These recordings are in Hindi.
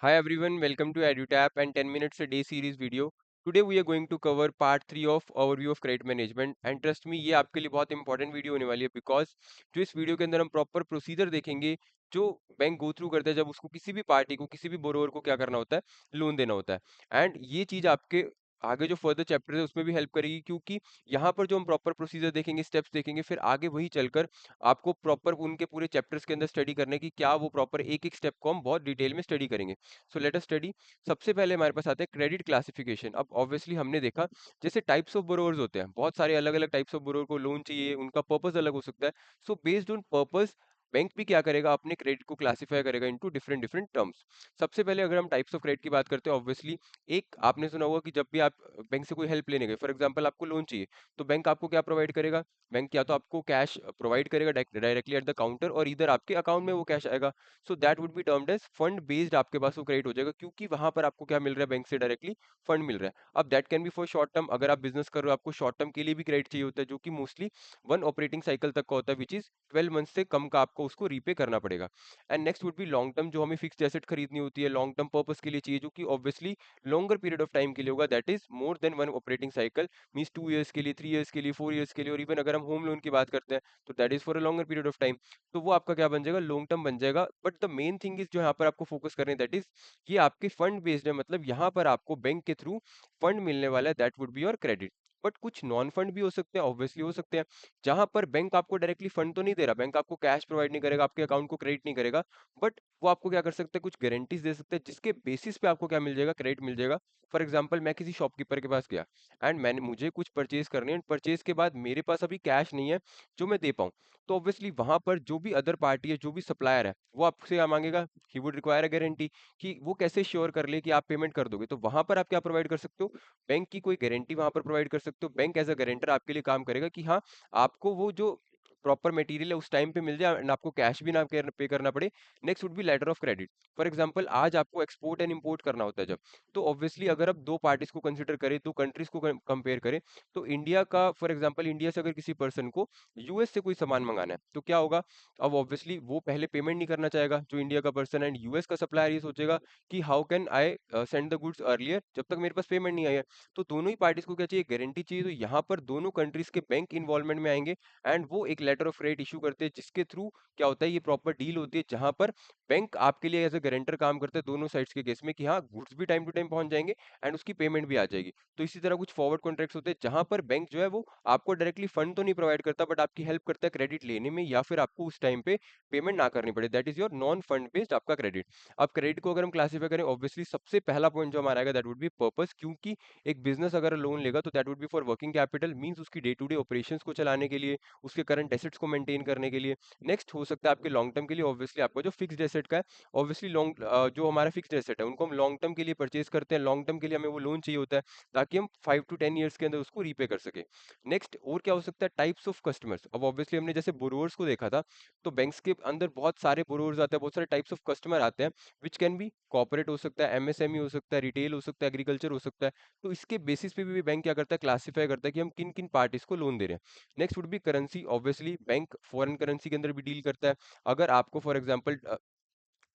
Hi everyone, welcome to EduTap and 10 minutes a day series video. Today we are going to cover part 3 of overview of credit management and trust me ये आपके लिए बहुत इंपॉर्टेंट वीडियो होने वाली है बिकॉज जो इस वीडियो के अंदर हम प्रॉपर प्रोसीजर देखेंगे जो बैंक गो थ्रू करता है जब उसको किसी भी पार्टी को किसी भी बोरोवर को क्या करना होता है लोन देना होता है एंड ये चीज आपके आगे जो फर्दर चैप्टर है उसमें भी हेल्प करेगी क्योंकि यहाँ पर जो हम प्रॉपर प्रोसीजर देखेंगे स्टेप्स देखेंगे फिर आगे वही चलकर आपको प्रॉपर उनके पूरे चैप्टर्स के अंदर स्टडी करने की क्या वो प्रॉपर एक एक स्टेप को हम बहुत डिटेल में स्टडी करेंगे। So let us study. सबसे पहले हमारे पास आता है क्रेडिट क्लासिफिकेशन। अब ऑब्वियसली हमने देखा जैसे टाइप्स ऑफ बोरोवर्स होते हैं, बहुत सारे अलग अलग टाइप्स ऑफ बोरोवर को लोन चाहिए, उनका पर्पस अलग हो सकता है। So based on purpose bank भी क्या करेगा, अपने क्रेडिट को क्लासिफाई करेगा इनटू डिफरेंट डिफरेंट टर्म्स। सबसे पहले अगर हम टाइप्स ऑफ क्रेडिट की बात करते हैं, ऑब्वियसली एक आपने सुना होगा कि जब भी आप बैंक से कोई हेल्प लेने गए, फॉर एग्जांपल आपको लोन चाहिए, तो बैंक आपको क्या प्रोवाइड करेगा? बैंक या तो आपको कैश प्रोवाइड करेगा डायरेक्टली एट द काउंटर और इधर आपके अकाउंट में वो कैश आएगा। So that would be termed as fund based, आपके पास वो क्रेडिट हो जाएगा क्योंकि वहां पर आपको क्या मिल रहा है, बैंक से डायरेक्टली फंड मिल रहा है। अब that can be for short term, अगर आप बिजनेस कर रहे हो आपको शॉर्ट टर्म के लिए भी क्रेडिट चाहिए होता है जो कि मोस्टली वन ऑपरेटिंग साइकिल तक का होता है, विच इज 12 मंथ से कम का आपको उसको रीपे करना पड़ेगा। And next would B long term, जो हमें फिक्स्ड एसेट खरीदनी होती है लॉन्ग टर्म पर्पस के लिए चाहिए, जो कि obviously longer period of time के लिए होगा, that is more than one operating cycle, means 2 years के लिए, 3 ईयर्स के लिए, 4 ईयर्स के लिए, और इवन अगर हम होम लोन की बात करते हैं तो that is for a longer period of time. तो वो आपका क्या बन जाएगा, लॉन्ग टर्म बन जाएगा। But the main thing is जो यहाँ पर आपको फोकस करनी है दैट इज ये आपके फंड बेस्ड है, मतलब यहाँ पर आपको बैंक के थ्रू फंड मिलने वाला है, that would be your credit. But कुछ नॉन फंड भी हो सकते हैं, ऑब्वियसली हो सकते हैं, जहां पर बैंक आपको डायरेक्टली फंड तो नहीं दे रहा, बैंक आपको कैश प्रोवाइड नहीं करेगा, आपके अकाउंट को क्रेडिट नहीं करेगा, बट वो आपको क्या कर सकते हैं, कुछ गारंटीज दे सकते हैं जिसके बेसिस पे आपको क्या मिल जाएगा, क्रेडिट मिल जाएगा। फॉर एग्जाम्पल मैं किसी शॉपकीपर के पास गया एंड मैंने मुझे कुछ परचेज करनी है, परचेज के बाद मेरे पास अभी कैश नहीं है जो मैं दे पाऊँ, तो ऑब्वियसली वहां पर जो भी अदर पार्टी है, जो भी सप्लायर है, वो आपसे क्या मांगेगा, he would require a guarantee, कि वो कैसे श्योर कर ले कि आप पेमेंट कर दोगे। तो वहां पर आप क्या प्रोवाइड कर सकते हो, बैंक की कोई गारंटी वहां पर प्रोवाइड कर सकते हो। बैंक एज अ गारंटर आपके लिए काम करेगा कि हाँ, आपको वो जो प्रॉपर मटेरियल है उस टाइम पे मिल जाए एंड आपको कैश भी ना पे करना पड़े। Next would be letter of credit. For example आज आपको एक्सपोर्ट एंड इंपोर्ट करना होता है जब, तो ऑब्वियसली अगर आप दो पार्टीज को कंसीडर करें, दो कंट्रीज को कंपेयर करें, तो इंडिया का फॉर एग्जांपल इंडिया से अगर किसी पर्सन को यूएस से कोई सामान मंगाना है तो क्या होगा, अब ऑब्वियसली वो पहले पेमेंट नहीं करना चाहेगा जो इंडिया का पर्सन, एंड यूएस का सप्लायर ये सोचेगा कि how can I send the goods earlier जब तक मेरे पास पेमेंट नहीं आई है। तो दोनों ही पार्टीज को क्या चाहिए, गारंटी चाहिए। तो यहाँ पर दोनों कंट्रीज के बैंक इन्वॉल्वमेंट में आएंगे एंड वो एक लेटर ऑफ क्रेडिट इशू करते हैं जिसके थ्रू क्या होता है, ये प्रॉपर डील होती है जहां पर बैंक आपके लिए एज अ गारंटर काम करता है दोनों साइड्स के केस में, कि हाँ गुड्स भी टाइम टू टाइम पहुंच जाएंगे एंड उसकी पेमेंट भी आ जाएगी। तो इसी तरह कुछ फॉरवर्ड कॉन्ट्रैक्ट्स होते हैं जहां पर बैंक जो है वो आपको डायरेक्टली फंड तो नहीं प्रोवाइड करता बट आपकी हेल्प करता है क्रेडिट लेने में, या फिर आपको उस टाइम पे पेमेंट ना करनी पड़े, that is your non fund based आपका क्रेडिट। अब क्रेडिट को अगर हम क्लासीफाई करें, ऑब्वियसली सबसे पहला पॉइंट जो हमारा आएगा दैट वुड बी पर्पस, क्योंकि एक बिजनेस अगर लोन लेगा तो that would B for working capital, means उसकी डे टू डे ऑपरेशंस को चलाने के लिए, उसके करंट एसेट्स को मेंटेन करने के लिए। नेक्स्ट हो सकता है आपके लॉन्ग टर्म के लिए, ऑब्वियसली आपका जो फिक्स्ड एसेट का है, ऑब्वियसली लॉन्ग जो हमारा फिक्स्ड एसेट है उनको हम लॉन्ग टर्म के लिए परचेज करते हैं, लॉन्ग टर्म के लिए हमें वो लोन चाहिए होता है ताकि हम 5 to 10 ईयर्स के अंदर उसको रीपे कर सके। नेक्स्ट और क्या हो सकता है, टाइप्स ऑफ कस्टमर्स। अब ऑब्वियसली हमने जैसे बोरोवर्स को देखा था, तो बैंक्स के अंदर बहुत सारे बोरोवर्स आते हैं, बहुत सारे टाइप्स ऑफ कस्टमर आते हैं, विच कैन बी कॉर्पोरेट हो सकता है, एमएसएमई हो सकता है, रिटेल हो सकता है, एग्रीकल्चर हो सकता है। तो इसके बेसिस पे भी बैंक क्या करता है, क्लासीफाई करता है कि हम किन किन पार्टीज को लोन दे रहे हैं। Next would B currency, obviously bank foreign currency के अंदर भी डील करता है। अगर आपको फॉर एग्जांपल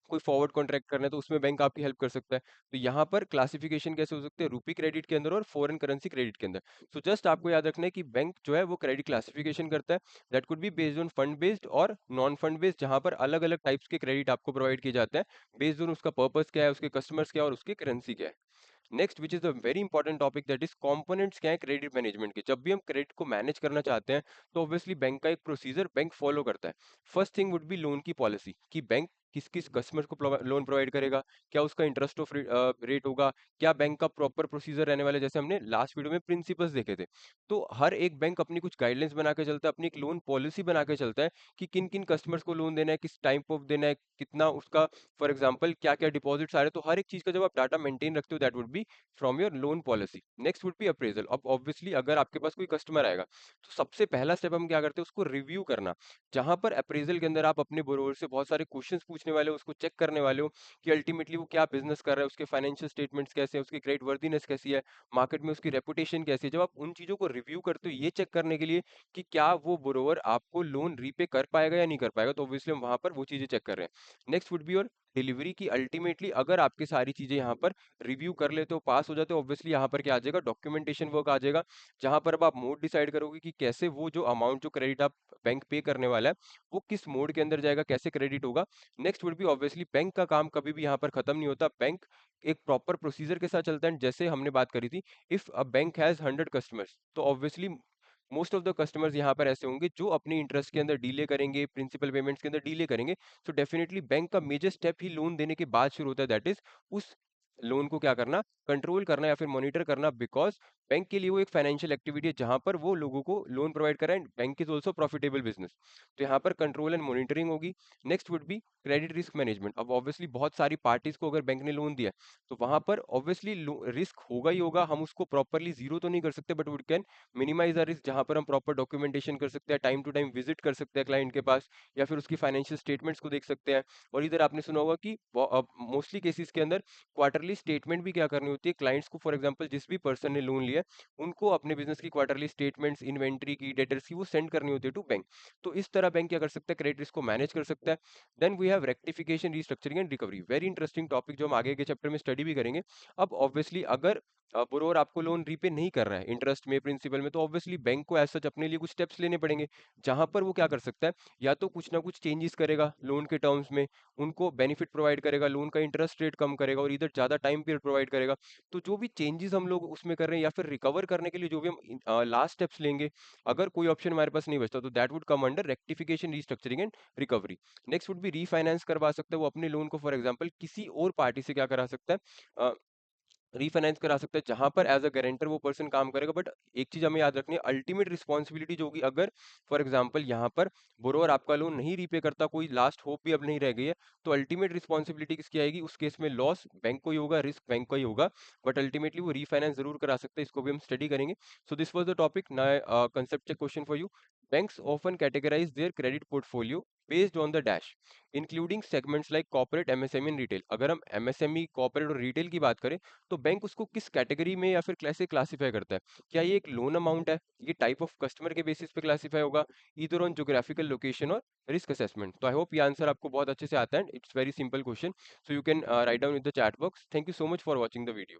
कोई फॉरवर्ड कॉन्ट्रैक्ट करना है तो उसमें बैंक आपकी हेल्प कर सकता है। तो यहाँ पर क्लासिफिकेशन कैसे हो सकते हैं, रूपी क्रेडिट के अंदर और फॉरेन करेंसी क्रेडिट के अंदर। सो जस्ट आपको याद रखना है कि बैंक जो है वो क्रेडिट क्लासिफिकेशन करता है, that could be based on fund based और नॉन फंड बेस्ड, जहाँ पर अलग अलग टाइप्स के क्रेडिट आपको प्रोवाइड किए जाते हैं बेस्ड ऑन उसका पर्पस क्या है, उसके कस्टमर्स क्या है और उसकी करेंसी क्या है। Next which is the very important topic that is components क्या है क्रेडिट मैनेजमेंट के। जब भी हम क्रेडिट को मैनेज करना चाहते हैं तो ऑब्वियसली बैंक का एक प्रोसीजर बैंक फॉलो करता है। First thing would be loan की पॉलिसी, कि बैंक किस किस कस्टमर को लोन प्रोवाइड करेगा, क्या उसका इंटरेस्ट ऑफ रेट होगा, क्या बैंक का प्रॉपर प्रोसीजर रहने वाला है, जैसे हमने लास्ट वीडियो में प्रिंसिपल्स देखे थे। तो हर एक बैंक अपनी कुछ गाइडलाइंस बना के चलता है, अपनी एक लोन पॉलिसी बना के चलता है कि किन किन कस्टमर्स को लोन देना है, किस टाइप ऑफ देना है, कितना उसका, फॉर एग्जाम्पल क्या क्या डिपॉजिट्स आ रहे हैं। तो हर एक चीज का जब आप डाटा मेंटेन रखते हो that would B from your loan policy. Next would B appraisal. अब ऑब्वियसली अगर आपके पास कोई कस्टमर आएगा तो सबसे पहला स्टेप हम क्या करते हैं, उसको रिव्यू करना, जहां पर अप्रेजल के अंदर आप अपने बोरोवर से बहुत सारे क्वेश्चंस पूछने वाले हो, उसको चेक करने वाले हो कि अल्टीमेटली वो क्या बिजनेस कर रहा है, उसके फाइनेंशियल स्टेटमेंट्स कैसे हैं, उसकी क्रेडिट वर्दीनेस कैसी है, मार्केट में उसकी रेपुटेशन कैसी है। जब आप उन चीजों को रिव्यू करते हो ये चेक करने के लिए कि क्या वो बोरोवर आपको लोन रीपे कर पाएगा या नहीं कर पाएगा, तो ऑब्वियसली हम वहां पर वो चीजें चेक कर रहे हैं। Next would be your delivery की अल्टीमेटली अगर आपकी सारी चीज़ें यहाँ पर रिव्यू कर लेते हो, पास हो जाते हो, ऑब्वियसली यहाँ पर क्या आ जाएगा, डॉक्यूमेंटेशन वर्क आ जाएगा, जहाँ पर अब आप मोड डिसाइड करोगे कि कैसे वो जो अमाउंट जो क्रेडिट आप बैंक पे करने वाला है, वो किस मोड के अंदर जाएगा, कैसे क्रेडिट होगा। Next would B obviously bank का काम कभी भी यहाँ पर खत्म नहीं होता। बैंक एक प्रॉपर प्रोसीजर के साथ चलता है। जैसे हमने बात करी थी, if a bank has 100 customers, तो obviously most of the customers यहाँ पर ऐसे होंगे जो अपनी इंटरेस्ट के अंदर डीले करेंगे, प्रिंसिपल पेमेंट्स के अंदर डीले करेंगे। तो डेफिनेटली बैंक का मेजर स्टेप ही लोन देने के बाद शुरू होता है, दैट इज उस लोन को क्या करना, कंट्रोल करना या फिर मॉनिटर करना, बिकॉज बैंक के लिए वो एक फाइनेंशियल एक्टिविटी है जहां पर वो लोगों को लोन प्रोवाइड कर रहा है। Bank is also profitable business, तो यहाँ पर कंट्रोल एंड मॉनिटरिंग होगी। Next would B credit risk management. अब ऑब्वियसली बहुत सारी पार्टीज को अगर बैंक ने लोन दिया है, तो वहां पर ऑब्वियसली रिस्क होगा ही होगा। हम उसको प्रॉपरली जीरो तो नहीं कर सकते, but would can minimize our risk, जहां पर हम प्रॉपर डॉक्यूमेंटेशन कर सकते हैं, टाइम टू टाइम विजिट कर सकते हैं क्लाइंट के पास, या फिर उसकी फाइनेंशियल स्टेटमेंट्स को देख सकते हैं। और इधर आपने सुना होगा कि मोस्टली केसेस के अंदर क्वार्टरली स्टेटमेंट भी क्या करनी होती है क्लाइंट्स को। फॉर एग्जांपल जिस भी पर्सन ने लोन लिया है, उनको अपने बिजनेस की क्वार्टरली स्टेटमेंट्स, इन्वेंट्री की, डेटर्स की, वो सेंड करनी होती है टू बैंक। तो इस तरह बैंक क्या कर सकता है, क्रेडिट रिस्क को मैनेज कर सकता है। Then we have rectification, restructuring and recovery, very interesting topic जो हम आगे के चैप्टर में स्टडी भी करेंगे। अब ऑब्वियसली अगर बोरोवर आपको लोन रीपे नहीं कर रहा है इंटरेस्ट में, प्रिंसिपल में, तो ऑब्वियसली बैंक को एज सच अपने लिए कुछ स्टेप्स लेने पड़ेंगे, जहां पर वो क्या कर सकता है, या तो कुछ ना कुछ चेंजेस करेगा लोन के टर्म्स में, उनको बेनिफिट प्रोवाइड करेगा, लोन का इंटरेस्ट रेट कम करेगा, और इधर ज़्यादा टाइम पीरियड प्रोवाइड करेगा। तो जो भी चेंजेस हम लोग उसमें कर रहे हैं, या फिर रिकवर करने के लिए जो भी हम लास्ट स्टेप्स लेंगे, अगर कोई ऑप्शन हमारे पास नहीं बचता, तो that would come under rectification, restructuring and recovery. Next would B refinance करवा सकता है वो अपने लोन को, फॉर एग्जाम्पल किसी और पार्टी से क्या करा सकता है, रीफाइनेंस करा सकता है, जहां पर एज अ गारंटर वो पर्सन काम करेगा। बट एक चीज हमें याद रखनी है, अल्टीमेट रिस्पॉन्सिबिलिटी जो होगी, अगर फॉर एग्जांपल यहाँ पर बोरोवर आपका लोन नहीं रीपे करता, कोई लास्ट होप भी अब नहीं रह गई है, तो अल्टीमेट रिस्पॉन्सिबिलिटी किसकी आएगी, उस केस में लॉस बैंक को ही होगा, रिस्क बैंक को ही होगा। बट अल्टीमेटली वो रीफाइनेंस जरूर करा सकते हैं, इसको भी हम स्टडी करेंगे। So this was the topic. Now concept question for you. Banks often categorize their credit portfolio based on the dash, including segments like corporate, MSME and retail। अगर हम MSME, corporate और retail की बात करें, तो बैंक उसको किस कैटेगरी में या फिर कैसे क्लासीफाई करता है? क्या ये एक लोन अमाउंट है, ये टाइप ऑफ कस्टमर के बेसिस पे क्लासीफाई होगा, इधर ऑन ज्योग्राफिकल लोकेशन और रिस्क असेसमेंट। तो आई होप ये आंसर आपको बहुत अच्छे से आता है। It's very simple question, so you can write down in the chat box. Thank you so much for watching the video.